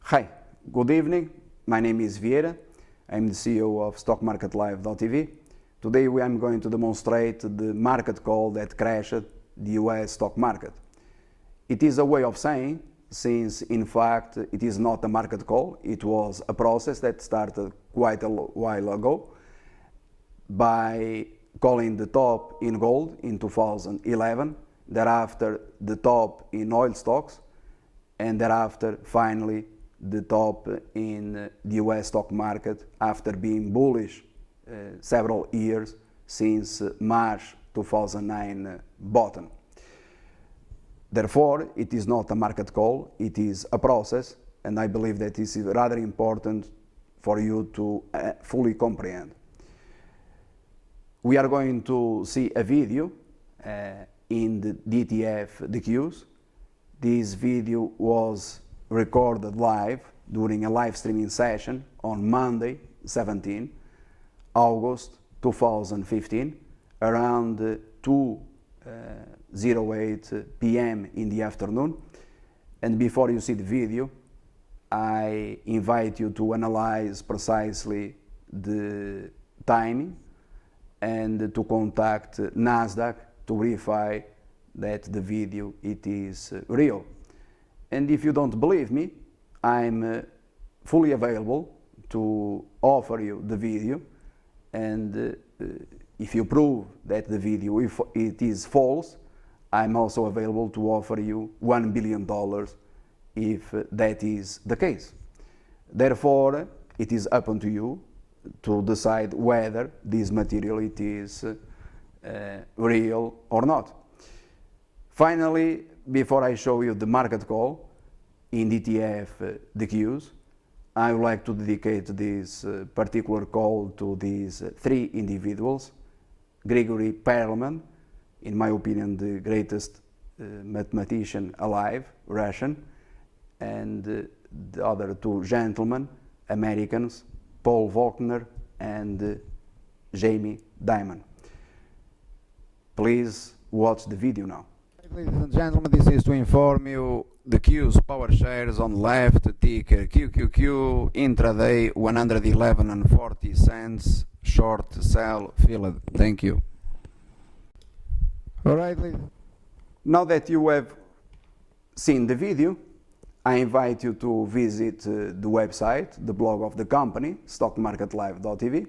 Hi, good evening. My name is Vieira. I'm the CEO of StockMarketLive.tv. Today we am going to demonstrate the market call that crashed the US stock market. It is a way of saying, since in fact it is not a market call, it was a process that started quite a while ago by calling the top in gold in 2011, thereafter the top in oil stocks, and thereafter finally the top in the US stock market after being bullish several years since March 2009 bottom. Therefore, it is not a market call, it is a process, and I believe that this is rather important for you to fully comprehend. We are going to see a video in the DTF DQs. This video was recorded live during a live streaming session on Monday, 17 August 2015, around 2:08 p.m. in the afternoon. And before you see the video, I invite you to analyze precisely the timing and to contact NASDAQ to verify that the video it is real. And if you don't believe me, I'm fully available to offer you the video, and if you prove that the video if it is false, I'm also available to offer you $1 billion if that is the case. Therefore, it is up to you to decide whether this material it is real or not. Finally, before I show you the market call in DTF DQs, I would like to dedicate this particular call to these three individuals: Grigory Perelman, in my opinion the greatest mathematician alive, Russian, and the other two gentlemen, Americans, Paul Volcker and Jamie Dimon. Please watch the video now. Ladies and gentlemen, this is to inform you the Q's power shares on left, ticker QQQ, intraday 111.40 cents, short sell filled. Thank you. Alright, now that you have seen the video, I invite you to visit the website, the blog of the company, StockMarketLive.tv.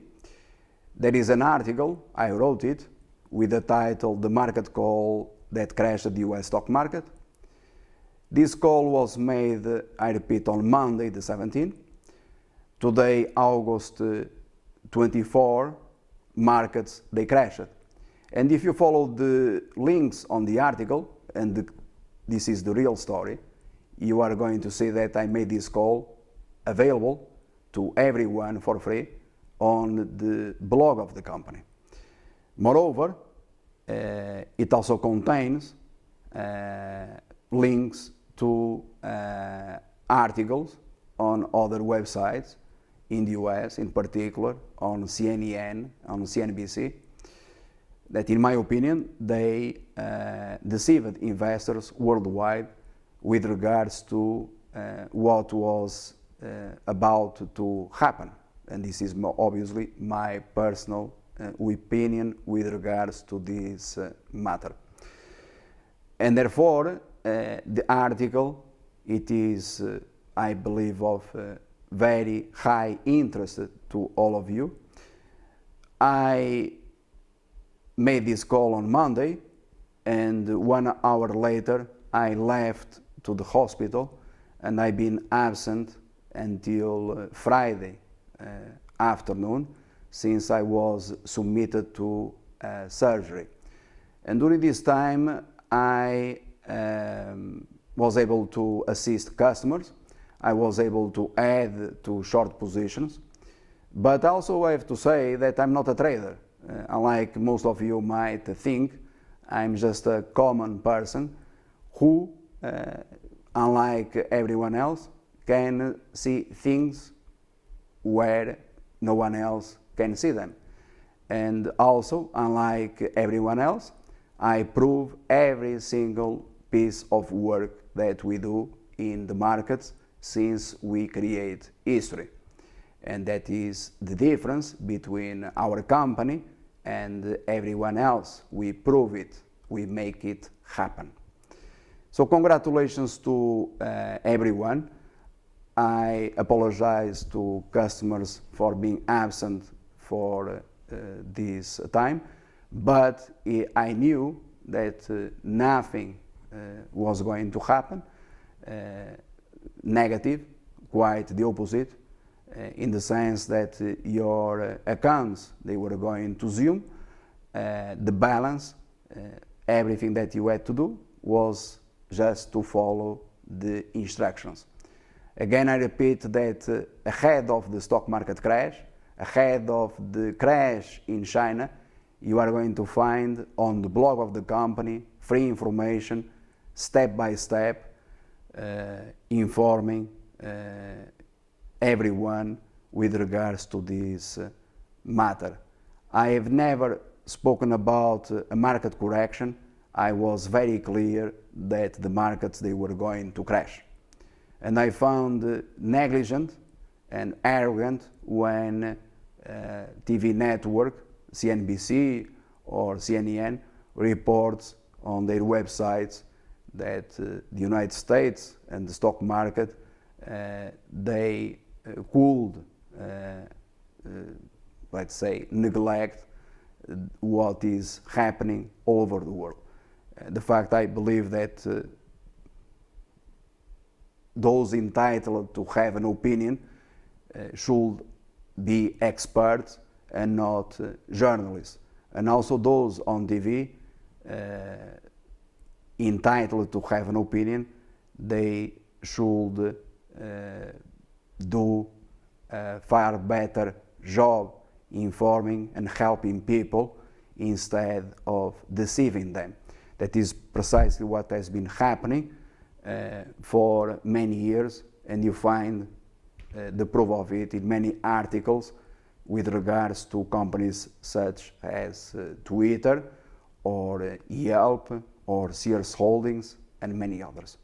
There is an article, I wrote it, with the title "The Market Call That Crashed the US Stock Market." This call was made, I repeat, on Monday the 17th. Today, August 24, markets, they crashed. And if you follow the links on the article, and this is the real story, you are going to see that I made this call available to everyone for free on the blog of the company. Moreover, it also contains links to articles on other websites in the US, in particular on CNN, on CNBC, that in my opinion they deceived investors worldwide with regards to what was about to happen. And this is obviously my personal opinion with regards to this matter. And therefore, the article, it is, I believe, of very high interest to all of you. I made this call on Monday, and 1 hour later I left to the hospital, and I've been absent until Friday afternoon, since I was submitted to surgery. And during this time I was able to assist customers, I was able to add to short positions, but also I have to say that I'm not a trader. Unlike most of you might think, I'm just a common person who, unlike everyone else, can see things where no one else can see them. And also, unlike everyone else, I prove every single piece of work that we do in the markets since we create history. And that is the difference between our company and everyone else. We prove it, we make it happen. So congratulations to everyone. I apologize to customers for being absent for this time, but I knew that nothing was going to happen negative, quite the opposite, in the sense that your accounts, they were going to zoom, the balance, everything that you had to do was just to follow the instructions. Again, I repeat that ahead of the stock market crash, ahead of the crash in China, you are going to find on the blog of the company free information, step by step, informing everyone with regards to this matter. I have never spoken about a market correction. I was very clear that the markets, they were going to crash. And I found negligent and arrogant when TV network, CNBC or CNN, reports on their websites that the United States and the stock market, they could, let's say, neglect what is happening all over the world. The fact, I believe that those entitled to have an opinion should be experts and not journalists. And also those on TV entitled to have an opinion, they should do a far better job informing and helping people instead of deceiving them. That is precisely what has been happening for many years, and you find the proof of it in many articles with regards to companies such as Twitter or Yelp or Sears Holdings and many others.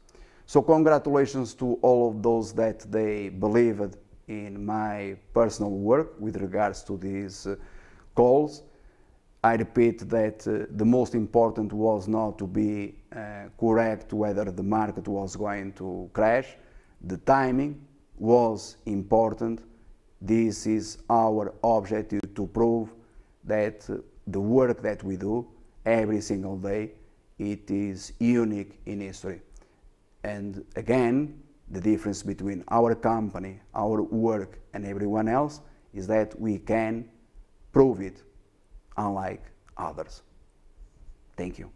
So congratulations to all of those that they believed in my personal work with regards to these calls. I repeat that the most important was not to be correct whether the market was going to crash. The timing was important. This is our objective, to prove that the work that we do every single day, it is unique in history. And again, the difference between our company, our work, and everyone else is that we can prove it, unlike others. Thank you.